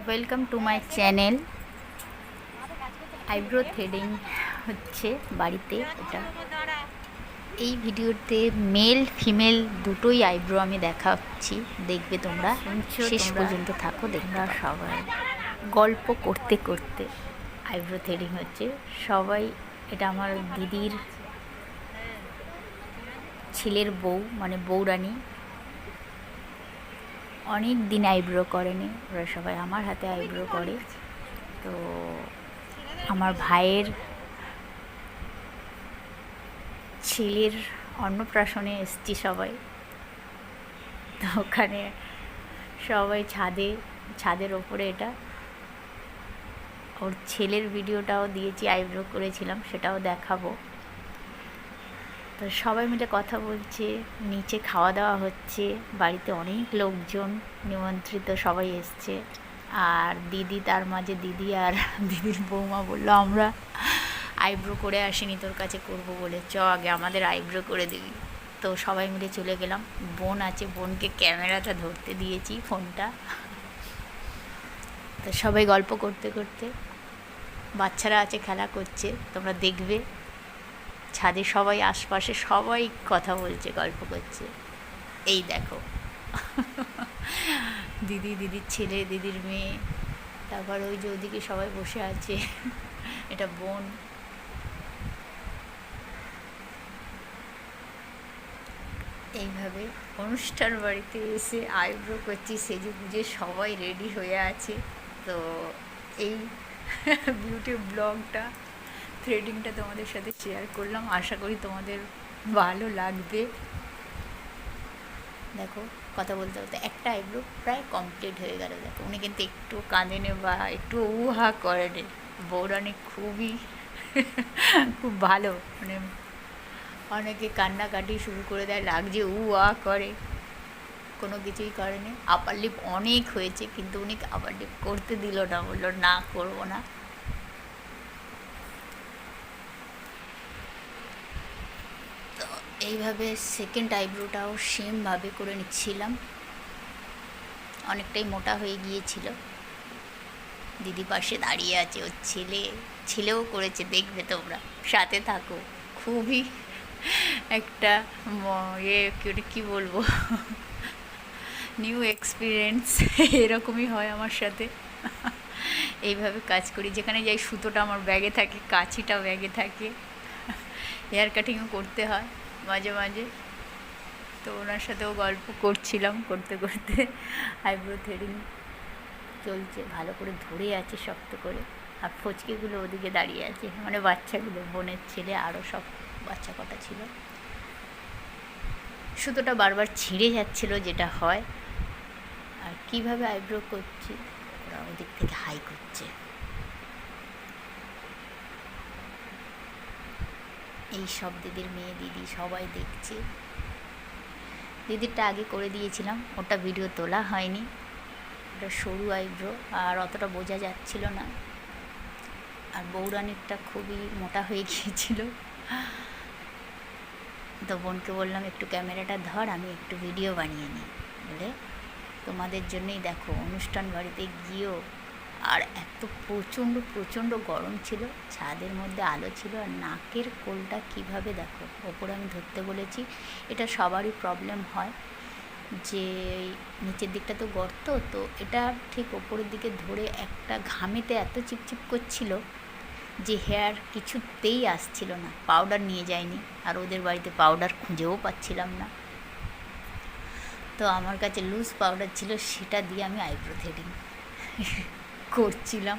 Welcome to my channel. Eyebrow threading হচ্ছে বাড়িতে। এটা এই ভিডিওতে মেল ফিমেল দুটোই আইব্রো আমি দেখাচ্ছি, দেখবে তোমরা শেষ পর্যন্ত থাকো। দেখবে সবাই গল্প করতে করতে আইব্রো থ্রেডিং হচ্ছে সবাই। এটা আমার দিদির ছেলের বউ, মানে বউরানী, অনেক দিন আইব্রো করেনি। ওরা সবাই আমার হাতে আইব্রো করে। তো আমার ভাইয়ের ছেলের অন্নপ্রাশনে এসছি সবাই। তো ওখানে সবাই ছাদের ওপরে, এটা ওর ছেলের ভিডিওটাও দিয়েছি, আইব্রো করেছিলাম, সেটাও দেখাবো। তো সবাই মিলে কথা বলছে, নিচে খাওয়া দাওয়া হচ্ছে, বাড়িতে অনেক লোকজন নিমন্ত্রিত সবাই এসছে। আর দিদি, তার মাঝে দিদি আর দিদির বৌমা বললো আমরা আইব্রো করে আসিনি, তোর কাছে করব বলে, চ আগে আমাদের আইব্রো করে দিবি। তো সবাই মিলে চলে গেলাম। বোন আছে, বোনকে ক্যামেরাটা ধরতে দিয়েছি, ফোনটা। তো সবাই গল্প করতে করতে, বাচ্চারা আছে খেলা করছে, তোমরা দেখবে। ছাদে সবাই, আশপাশে সবাই কথা বলছে, গল্প করছে। এই দেখো দিদি, দিদির ছেলে, দিদির মেয়ে, তারপর ওই যে ওদিকে সবাই বসে আছে, এটা বোন। এইভাবে অনুষ্ঠান বাড়িতে এসে আইব্রো করছি, সেজে গুজে সবাই রেডি হয়ে আছে। তো এই বিউটি ব্লগটা, থ্রেডিংটা তোমাদের সাথে শেয়ার করলাম। আশা করি তোমাদের ভালো লাগবে। দেখো, কথা বলতে বলতে একটা আইব্রো প্রায় কমপ্লিট হয়ে গেল। দেখো, উনি কিন্তু একটু কাঁদেনে বা একটু উহা করেনি। বৌরানি খুব ভালো, মানে অনেকে কান্নাকাটি শুরু করে দেয়, লাগছে করে, কোনো কিছুই করেনি। আপার লিপ অনেক হয়েছে, কিন্তু উনি আপার লিপ করতে দিল না, বললো না, করবো না। তো এইভাবে সেকেন্ড আইব্রোটাও সেমভাবে করে নিচ্ছিলাম। অনেকটাই মোটা হয়ে গিয়েছিল। দিদি পাশে দাঁড়িয়ে আছে, ওর ছেলেও করেছে, দেখবে তোমরা, সাথে থাকো। খুবই একটা কি বলবো, নিউ এক্সপিরিয়েন্স। এরকমই হয় আমার সাথে। এইভাবে কাজ করি, যেখানে যাই সুতোটা আমার ব্যাগে থাকে, কাঁচিটা ব্যাগে থাকে। হেয়ার কাটিংও করতে হয় মাঝে মাঝে। তো ওনার সাথেও গল্প করছিলাম, করতে করতে আইব্রো থ্রেডিং চলছে। ভালো করে ধরে আছে শক্ত করে। আর ফচকেগুলো ওদিকে দাঁড়িয়ে আছে, মানে বাচ্চাগুলো, বোনের ছেলে, আরও সব বাচ্চা কটা ছিল। সুতোটা বারবার ছিঁড়ে যাচ্ছিল, যেটা হয়। আর কিভাবে আইব্রো করছি, ওরা ওদিক থেকে হাই করছে। এই সব দিদির মেয়ে, দিদি সবাই দেখছে। দিদিরটা আগে করে দিয়েছিলাম, ওটা ভিডিও তোলা হয়নি। ওটা সরু আইব্রো, আর অতটা বোঝা যাচ্ছিল না। আর বৌরানিরটা খুবই মোটা হয়ে গিয়েছিল। তো বোনকে বললাম একটু ক্যামেরাটা ধর, আমি একটু ভিডিও বানিয়ে নিই বলে। তোমাদের জন্যই দেখো, অনুষ্ঠান বাড়িতে গিয়েও, আর এত প্রচণ্ড প্রচণ্ড গরম ছিল, ছাদের মধ্যে আলো ছিল, আর নাকের কোলটা কিভাবে দেখো, ওপরে আমি ধরতে বলেছি। এটা সবারই প্রবলেম হয়, যে নিচের দিকটা তো গর্ত, তো এটা ঠিক ওপরের দিকে ধরে একটা ঘামেতে এত চিপচিপ করছিল যে হেয়ার কিছুতেই আসছিল না। পাউডার নিয়ে যায়নি, আর ওদের বাড়িতে পাউডার খুঁজেও পাচ্ছিলাম না। তো আমার কাছে লুজ পাউডার ছিল, সেটা দিয়ে আমি আইব্রো থ্রেডিং করছিলাম।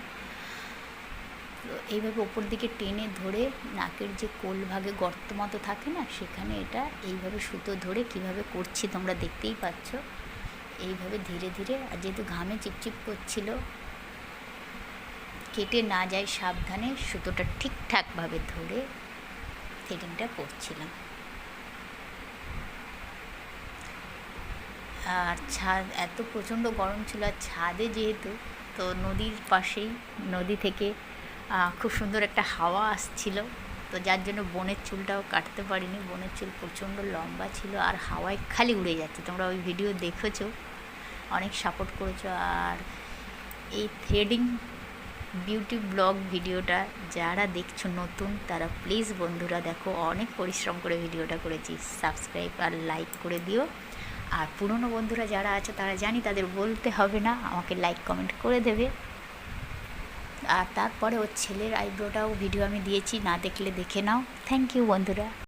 তো এইভাবে ওপর দিকে টেনে ধরে, নাকের যে কোল ভাগে গর্ত মতো থাকে না, সেখানে এটা এইভাবে সুতো ধরে কিভাবে করছি তোমরা দেখতেই পাচ্ছ। এইভাবে ধীরে ধীরে, আর যেহেতু ঘামে চিপচিপ করছিল, কেটে না যায় সাবধানে সুতোটা ঠিকঠাকভাবে ধরে থ্রেডিংটা করছিলাম। আর এত প্রচণ্ড গরম ছিল, আর ছাদে যেহেতু, তো নদীর পাশেই, নদী থেকে খুব সুন্দর একটা হাওয়া আসছিল। তো যার জন্য বোনের চুলটাও কাটতে পারিনি। বোনের চুল প্রচণ্ড লম্বা ছিল, আর হাওয়ায় খালি উড়ে যাচ্ছে। তোমরা ওই ভিডিও দেখেছো, অনেক সাপোর্ট করেছো। আর এই থ্রেডিং বিউটি ব্লগ ভিডিওটা যারা দেখছো নতুন তারা প্লিজ বন্ধুরা দেখো, অনেক পরিশ্রম করে ভিডিওটা করেছি, সাবস্ক্রাইব আর লাইক করে দিও। আর পুরনো বন্ধুরা যারা আছে তারা জানি তাদের বলতে হবে না, আমাকে লাইক কমেন্ট করে দেবে। আর তারপরে ওর ছেলের আইব্রোটাও ভিডিও আমি দিয়েছি, না দেখলে দেখে নাও। থ্যাংক ইউ বন্ধুরা।